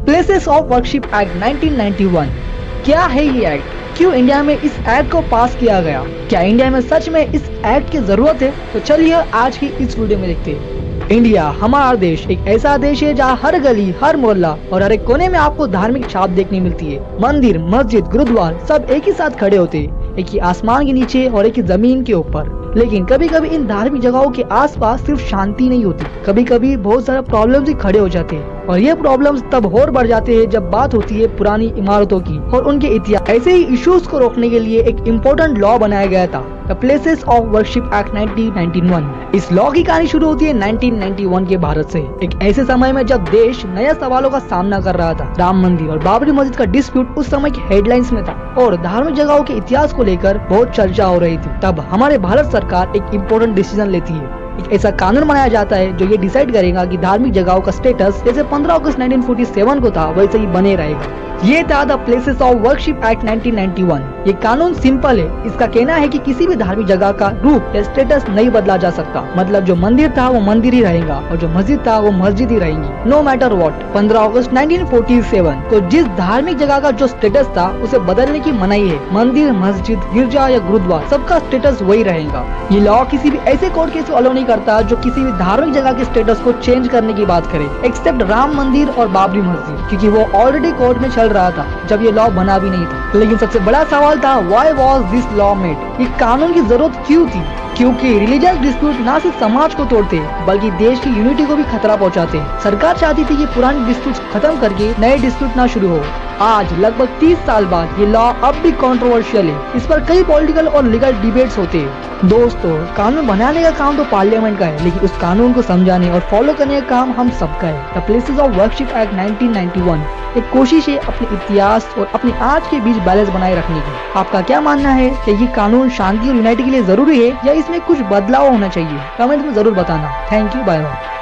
Places of worship act 1991। क्या है ये एक्ट? क्यों इंडिया में इस एक्ट को पास किया गया? क्या इंडिया में सच में इस एक्ट की जरूरत है? तो चलिए आज की इस वीडियो में देखते हैं। इंडिया हमारा देश एक ऐसा देश है जहाँ हर गली, हर मोहल्ला और हर एक कोने में आपको धार्मिक छाप देखने मिलती है। मंदिर, मस्जिद, गुरुद्वार सब एक ही साथ खड़े होते हैं, एक ही आसमान के नीचे और एक ही जमीन के ऊपर। लेकिन कभी कभी इन धार्मिक जगहों के आसपास सिर्फ शांति नहीं होती, कभी कभी बहुत सारे प्रॉब्लम्स भी खड़े हो जाते हैं। और ये प्रॉब्लम्स तब और बढ़ जाते हैं जब बात होती है पुरानी इमारतों की और उनके इतिहास। ऐसे ही इश्यूज को रोकने के लिए एक इम्पोर्टेंट लॉ बनाया गया था, the places of worship act 1991। इस लॉ की कहानी शुरू होती है 1991 के भारत से, एक ऐसे समय में जब देश नए सवालों का सामना कर रहा था। राम मंदिर और बाबरी मस्जिद का डिस्प्यूट उस समय की हेडलाइंस में था और धार्मिक जगहों के इतिहास को लेकर बहुत चर्चा हो रही थी। तब हमारे भारत सरकार एक इम्पोर्टेंट डिसीजन लेती है। एक ऐसा कानून बनाया जाता है जो ये डिसाइड करेगा कि धार्मिक जगहों का स्टेटस जैसे 15 अगस्त 1947 को था वैसे ही बने रहेगा। ये था the places of worship act 1991। ये कानून सिंपल है। इसका कहना है कि किसी भी धार्मिक जगह का रूप या स्टेटस नहीं बदला जा सकता। मतलब जो मंदिर था वो मंदिर ही रहेगा और जो मस्जिद था वो मस्जिद ही रहेंगी, नो मैटर व्हाट। 15 अगस्त 1947 को जिस धार्मिक जगह का जो स्टेटस था उसे बदलने की मनाही है। मंदिर, मस्जिद, गिरजा या गुरुद्वारा सबका स्टेटस वही रहेगा। ये लॉ किसी भी ऐसे कोर्ट केस को अलाउ नहीं करता जो किसी भी धार्मिक जगह के स्टेटस को चेंज करने की बात करे, एक्सेप्ट राम मंदिर और बाबरी मस्जिद, क्योंकि वो ऑलरेडी कोर्ट में चल रहा था जब ये लॉ बना भी नहीं था। लेकिन सबसे बड़ा सवाल था, why was this law made? ये कानून की जरूरत क्यों थी? क्योंकि रिलीजियस डिस्प्यूट ना सिर्फ समाज को तोड़ते बल्कि देश की यूनिटी को भी खतरा पहुंचाते। सरकार चाहती थी कि पुरानी डिस्प्यूट खत्म करके नए डिस्प्यूट ना शुरू हो। आज लगभग 30 साल बाद ये लॉ अब भी कंट्रोवर्शियल है। इस पर कई पॉलिटिकल और लीगल डिबेट्स होते हैं। दोस्तों, कानून बनाने का काम तो पार्लियामेंट का है, लेकिन उस कानून को समझाने और फॉलो करने का काम हम सबका है। The places of worship act 1991 एक कोशिश है अपने इतिहास और अपनी आज के बीच बैलेंस बनाए रखने की। आपका क्या मानना है कि ये कानून शांति और यूनिटी के लिए जरूरी है या इसमें कुछ बदलाव होना चाहिए? कमेंट में जरूर बताना। Thank you, bye bye.